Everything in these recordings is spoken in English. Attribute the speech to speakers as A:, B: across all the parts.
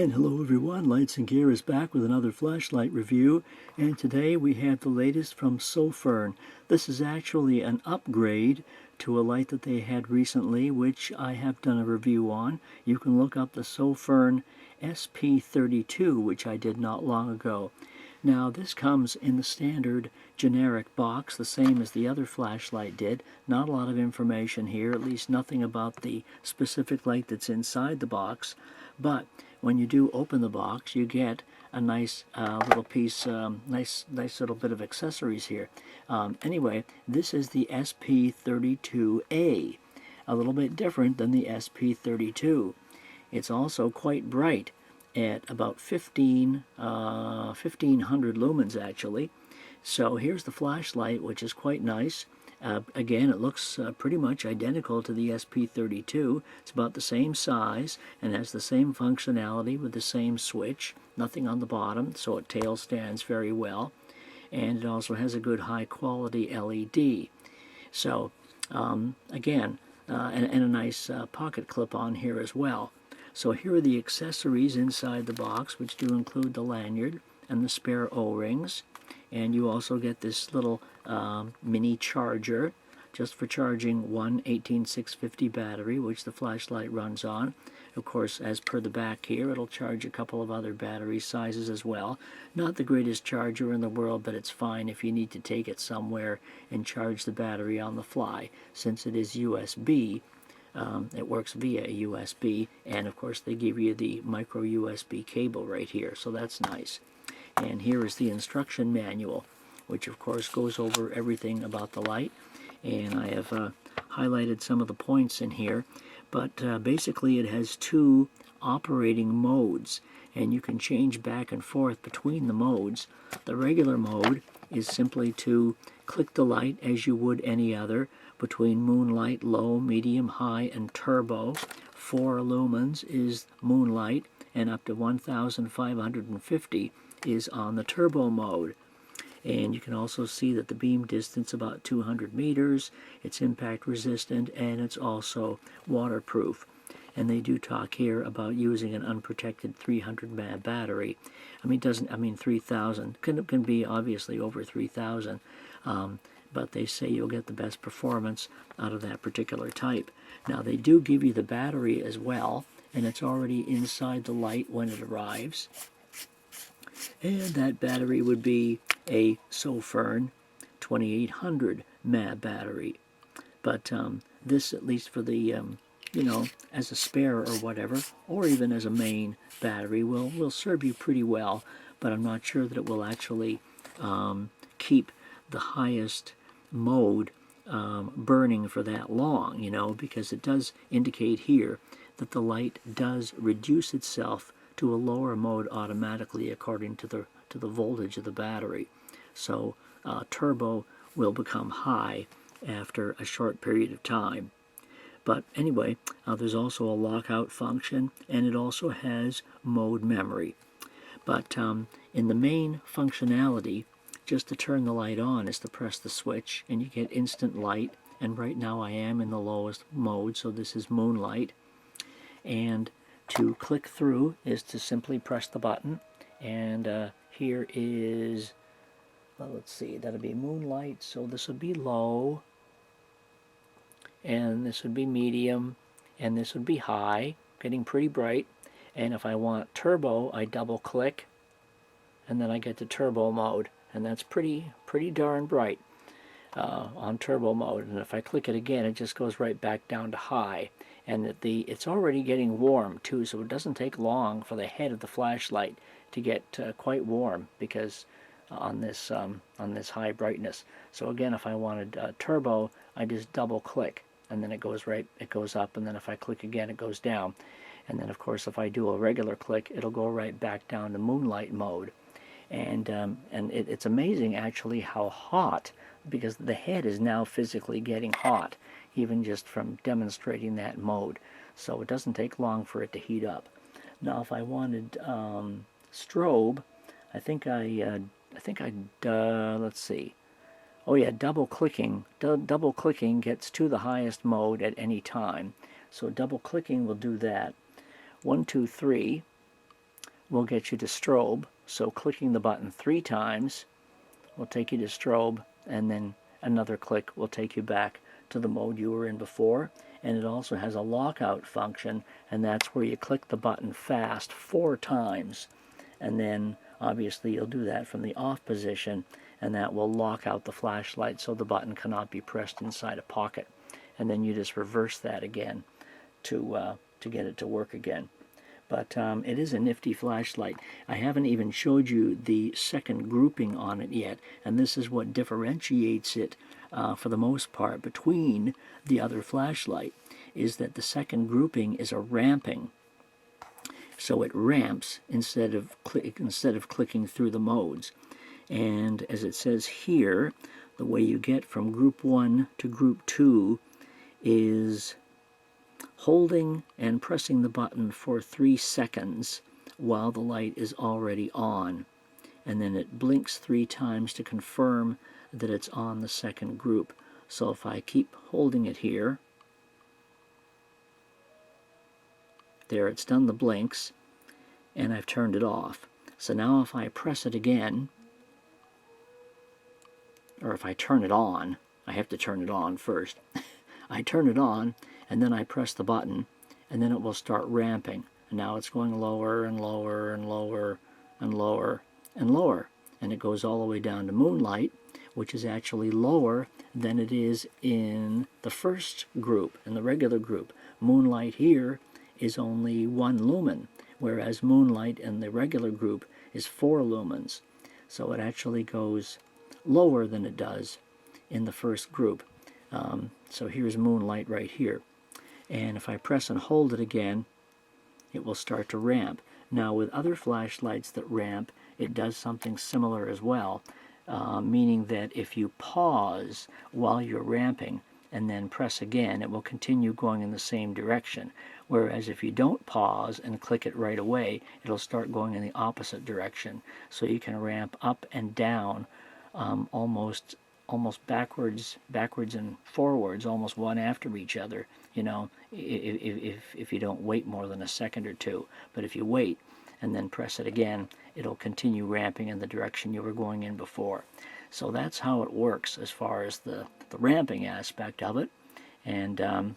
A: And hello everyone, Lights and Gear is back with another flashlight review, and today we have the latest from Sofirn. This is actually an upgrade to a light that they had recently, which I have done a review on. You can look up the Sofirn SP32, which I did not long ago. Now this comes in the standard generic box, the same as the other flashlight did. Not a lot of information here, at least nothing about the specific light that's inside the box, but when you do open the box, you get a nice little piece, nice little bit of accessories here. Anyway, this is the SP32A, a little bit different than the SP32. It's also quite bright at about 1500 lumens actually. So here's the flashlight, which is quite nice. Again, it looks pretty much identical to the SP32. It's about the same size and has the same functionality with the same switch. Nothing on the bottom, so it tail stands very well. And it also has a good high quality LED. So again, and a nice pocket clip on here as well. So here are the accessories inside the box, which do include the lanyard and the spare O-rings. And you also get this little mini charger just for charging one 18650 battery, which the flashlight runs on. Of course, as per the back here, it'll charge a couple of other battery sizes as well. Not the greatest charger in the world, but it's fine if you need to take it somewhere and charge the battery on the fly. Since it is USB, it works via USB, and of course they give you the micro USB cable right here, so that's nice. And here is the instruction manual, which of course goes over everything about the light. And I have highlighted some of the points in here. But basically it has two operating modes, and you can change back and forth between the modes. The regular mode is simply to click the light as you would any other between Moonlight, low, medium, high, and turbo. 4 lumens is Moonlight, and up to 1550 is on the turbo mode. And you can also see that the beam distance about 200 meters, it's impact resistant, and it's also waterproof. And they do talk here about using an unprotected 300 mAh battery. I mean, 3,000 can be obviously over 3,000, but they say you'll get the best performance out of that particular type. Now they do give you the battery as well, and it's already inside the light when it arrives. And that battery would be a Sofirn 2800 mAh battery. But this, at least for the, you know, as a spare or whatever, or even as a main battery, will serve you pretty well. But I'm not sure that it will actually keep the highest mode burning for that long, you know, because it does indicate here that the light does reduce itself to a lower mode automatically according to the voltage of the battery. So turbo will become high after a short period of time. But anyway, there's also a lockout function, and it also has mode memory. But in the main functionality, just to turn the light on is to press the switch, and you get instant light. And right now I am in the lowest mode, so this is Moonlight. And to click through is to simply press the button, and here is, well, let's see, that'll be Moonlight, so this would be low, and this would be medium, and this would be high, getting pretty bright. And if I want turbo, I double click, and then I get to turbo mode, and that's pretty darn bright on turbo mode. And if I click it again, it just goes right back down to high. And it's already getting warm too, so it doesn't take long for the head of the flashlight to get quite warm, because on this high brightness. So again, if I wanted turbo, I just double click, and then it goes up, and then if I click again, it goes down. And then of course, if I do a regular click, it'll go right back down to Moonlight mode. And it's amazing actually how hot, because the head is now physically getting hot, even just from demonstrating that mode. So it doesn't take long for it to heat up. Now if I wanted strobe, I think I'd let's see. Oh yeah, double clicking gets to the highest mode at any time. So double clicking will do that. 1, 2, 3, will get you to strobe. So clicking the button 3 times will take you to strobe, and then another click will take you back to the mode you were in before. And it also has a lockout function, and that's where you click the button fast 4 times, and then obviously you'll do that from the off position, and that will lock out the flashlight so the button cannot be pressed inside a pocket. And then you just reverse that again to get it to work again. But it is a nifty flashlight. I haven't even showed you the second grouping on it yet, and this is what differentiates it for the most part between the other flashlight, is that the second grouping is a ramping. So it ramps instead of clicking through the modes. And as it says here, the way you get from group 1 to group 2 is holding and pressing the button for 3 seconds while the light is already on, and then it blinks 3 times to confirm that it's on the second group. So if I keep holding it here, there, it's done the blinks, and I've turned it off. So now if I press it again, or if I turn it on, I have to turn it on first. I turn it on, and then I press the button, and then it will start ramping. And now it's going lower and lower and lower and lower and lower. And it goes all the way down to Moonlight, which is actually lower than it is in the first group, in the regular group. Moonlight here is only 1 lumen, whereas Moonlight in the regular group is 4 lumens. So it actually goes lower than it does in the first group. So here's Moonlight right here. And if I press and hold it again, it will start to ramp. Now with other flashlights that ramp, it does something similar as well, meaning that if you pause while you're ramping and then press again, it will continue going in the same direction. Whereas if you don't pause and click it right away, it'll start going in the opposite direction. So you can ramp up and down almost backwards and forwards, almost one after each other, you know, if you don't wait more than a second or two. But if you wait and then press it again, it'll continue ramping in the direction you were going in before. So that's how it works as far as the ramping aspect of it. And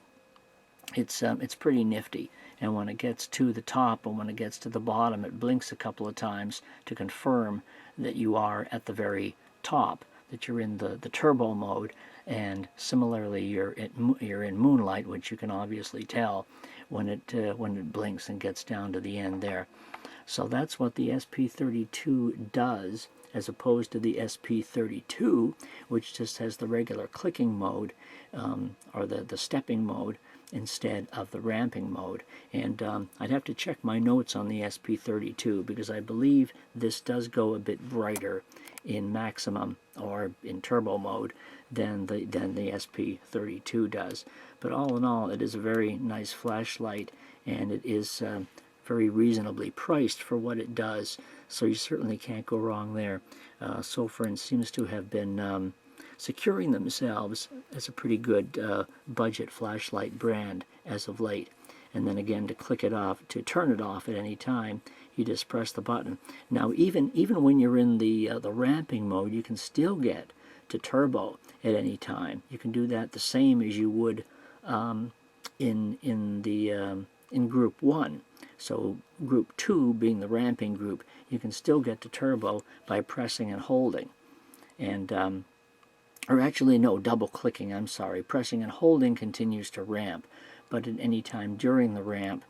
A: it's pretty nifty. And when it gets to the top and when it gets to the bottom, it blinks a couple of times to confirm that you are at the very top, that you're in the turbo mode. And similarly, you're in Moonlight, which you can obviously tell when it blinks and gets down to the end there. So that's what the SP32 does, as opposed to the SP32, which just has the regular clicking mode, or the stepping mode, instead of the ramping mode. And I'd have to check my notes on the SP32, because I believe this does go a bit brighter in maximum or in turbo mode than the SP32 does. But all in all, it is a very nice flashlight, and it is very reasonably priced for what it does, so you certainly can't go wrong there. Sofirn seems to have been securing themselves as a pretty good budget flashlight brand as of late. And then again, to click it off, to turn it off at any time, you just press the button. Now even when you're in the ramping mode, you can still get to turbo at any time. You can do that the same as you would in group 1. So group 2 being the ramping group, you can still get to turbo by pressing and holding. And or actually no, double clicking, I'm sorry. Pressing and holding continues to ramp, but at any time during the ramp,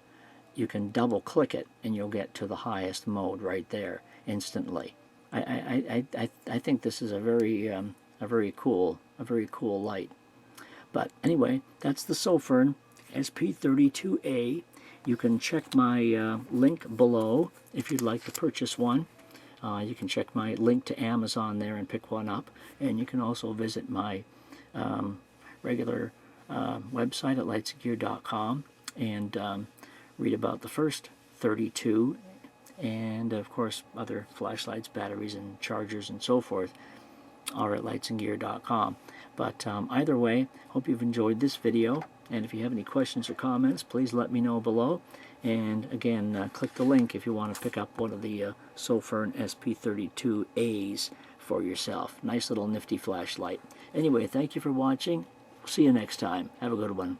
A: you can double click it and you'll get to the highest mode right there instantly. I think this is a very cool light. But anyway, that's the Sofirn SP32A. You can check my link below if you'd like to purchase one. You can check my link to Amazon there and pick one up. And you can also visit my regular website at lightsandgear.com and read about the first 32 and of course other flashlights, batteries, and chargers and so forth are at lightsandgear.com. But either way, hope you've enjoyed this video, And if you have any questions or comments, please let me know below. And again, click the link if you want to pick up one of the Sofirn SP32As for yourself. Nice little nifty flashlight. Anyway, thank you for watching. See you next time. Have a good one.